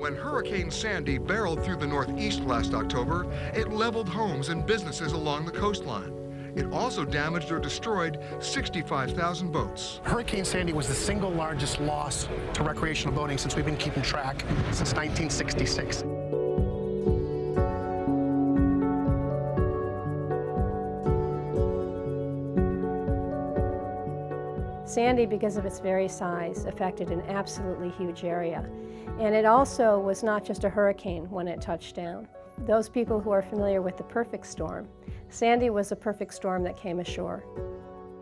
When Hurricane Sandy barreled through the Northeast last October, it leveled homes and businesses along the coastline. It also damaged or destroyed 65,000 boats. Hurricane Sandy was the single largest loss to recreational boating since we've been keeping track since 1966. Sandy, because of its very size, affected an absolutely huge area. And it also was not just a hurricane when it touched down. Those people who are familiar with the perfect storm, Sandy was a perfect storm that came ashore.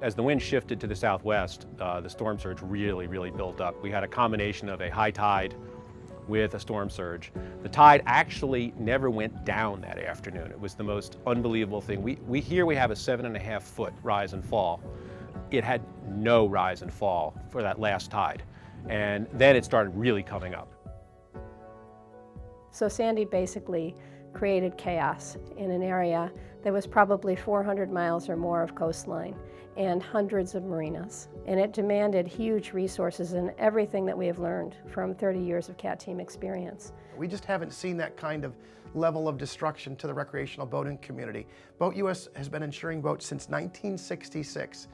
As the wind shifted to the southwest, the storm surge really built up. We had a combination of a high tide with a storm surge. The tide actually never went down that afternoon. It was the most unbelievable thing. We have a 7.5 foot rise and fall. It had no rise and fall for that last tide. And then it started really coming up. So Sandy basically created chaos in an area that was probably 400 miles or more of coastline and hundreds of marinas. And it demanded huge resources and everything that we have learned from 30 years of Cat Team experience. We just haven't seen that kind of level of destruction to the recreational boating community. BoatUS has been insuring boats since 1966,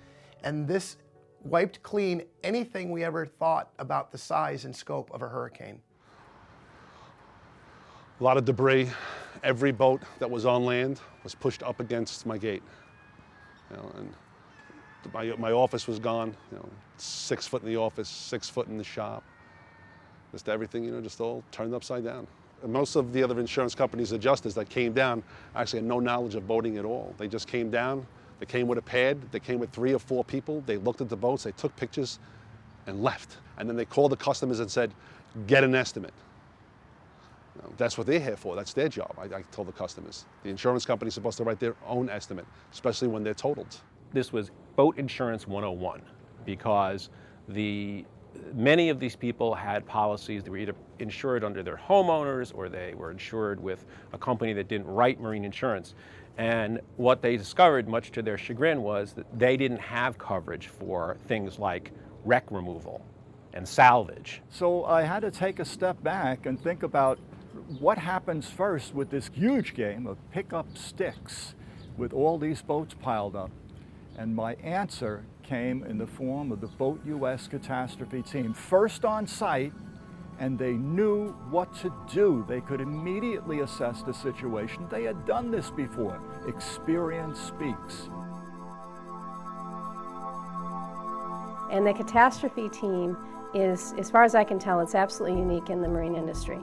and this wiped clean anything we ever thought about the size and scope of a hurricane. A lot of debris. Every boat that was on land was pushed up against my gate. And my office was gone. 6 foot in the office, 6 foot in the shop. Just everything, just all turned upside down. And most of the other insurance companies' adjusters that came down actually had no knowledge of boating at all. They just came down. They came with a pad. They came with 3 or 4 people. They looked at the boats. They took pictures and left. And then they called the customers and said, "Get an estimate." That's what they're here for. That's their job, I told the customers. The insurance company's supposed to write their own estimate, especially when they're totaled. This was boat insurance 101 because many of these people had policies that were either insured under their homeowners or they were insured with a company that didn't write marine insurance. And what they discovered, much to their chagrin, was that they didn't have coverage for things like wreck removal and salvage. So I had to take a step back and think about what happens first with this huge game of pick up sticks with all these boats piled up. And my answer came in the form of the BoatUS Catastrophe Team. First on site, and they knew what to do. They could immediately assess the situation. They had done this before. Experience speaks. And the catastrophe team is, as far as I can tell, it's absolutely unique in the marine industry.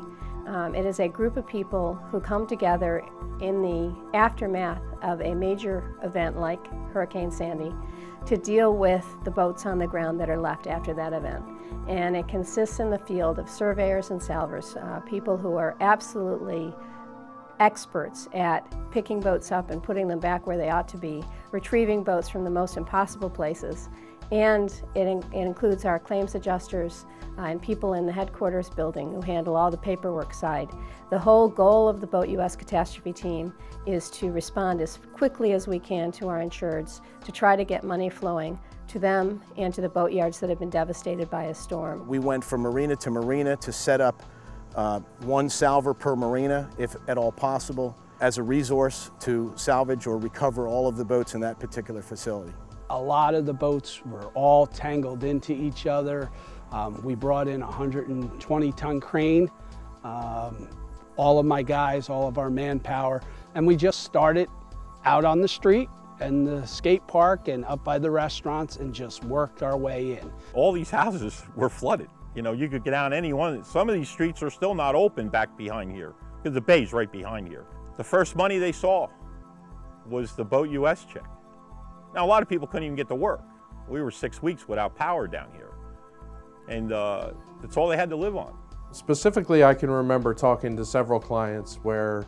It is a group of people who come together in the aftermath of a major event like Hurricane Sandy to deal with the boats on the ground that are left after that event. And it consists in the field of surveyors and salvers, people who are absolutely experts at picking boats up and putting them back where they ought to be, retrieving boats from the most impossible places. And it includes our claims adjusters and people in the headquarters building who handle all the paperwork side. The whole goal of the BoatUS Catastrophe Team is to respond as quickly as we can to our insureds to try to get money flowing to them and to the boatyards that have been devastated by a storm. We went from marina to set up one salver per marina, if at all possible, as a resource to salvage or recover all of the boats in that particular facility. A lot of the boats were all tangled into each other. We brought in a 120-ton crane, all of my guys, all of our manpower, and we just started out on the street and the skate park and up by the restaurants and just worked our way in. All these houses were flooded. You could get down any one. Some of these streets are still not open back behind here because the bay's right behind here. The first money they saw was the BoatUS check. Now, a lot of people couldn't even get to work. We were 6 weeks without power down here. And that's all they had to live on. Specifically, I can remember talking to several clients where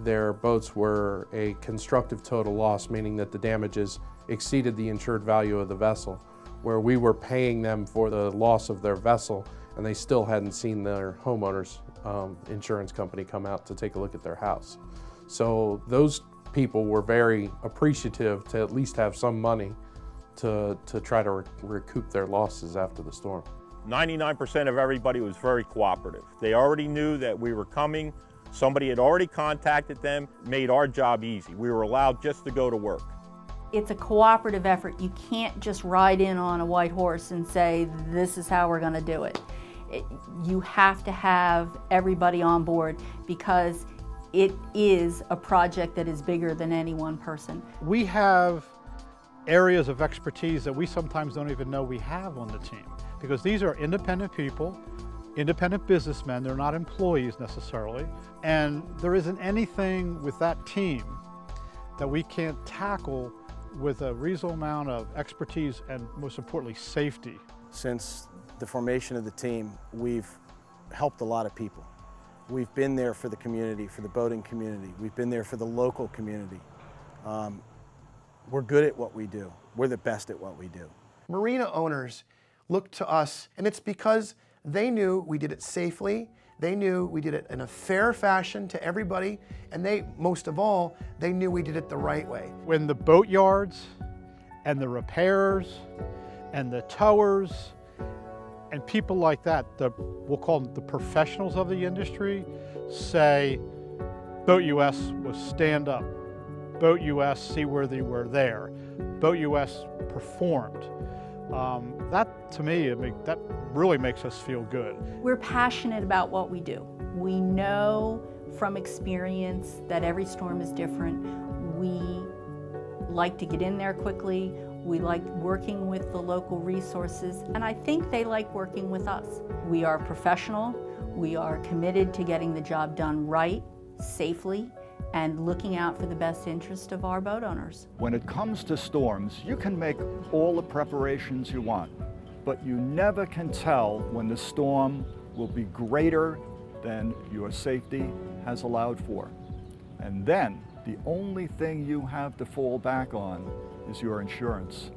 their boats were a constructive total loss, meaning that the damages exceeded the insured value of the vessel, where we were paying them for the loss of their vessel and they still hadn't seen their homeowner's insurance company come out to take a look at their house. So those people were very appreciative to at least have some money to try to recoup their losses after the storm. 99% of everybody was very cooperative. They already knew that we were coming. Somebody had already contacted them, made our job easy. We were allowed just to go to work. It's a cooperative effort. You can't just ride in on a white horse and say, this is how we're going to do it. You have to have everybody on board because it is a project that is bigger than any one person. We have areas of expertise that we sometimes don't even know we have on the team, because these are independent people, independent businessmen. They're not employees necessarily, and there isn't anything with that team that we can't tackle with a reasonable amount of expertise and, most importantly, safety. Since the formation of the team, we've helped a lot of people. We've been there for the community, for the boating community. We've been there for the local community. We're good at what we do. We're the best at what we do. Marina owners look to us, and it's because they knew we did it safely. They knew we did it in a fair fashion to everybody, and they, most of all, they knew we did it the right way. When the boat yards and the repairers and the towers and people like that, we'll call them the professionals of the industry, say, BoatUS was stand up. BoatUS seaworthy were there. BoatUS performed. That, to me, that really makes us feel good. We're passionate about what we do. We know from experience that every storm is different. We like to get in there quickly. We like working with the local resources, and I think they like working with us. We are professional. We are committed to getting the job done right, safely, and looking out for the best interest of our boat owners. When it comes to storms, you can make all the preparations you want, but you never can tell when the storm will be greater than your safety has allowed for. And then the only thing you have to fall back on is your insurance.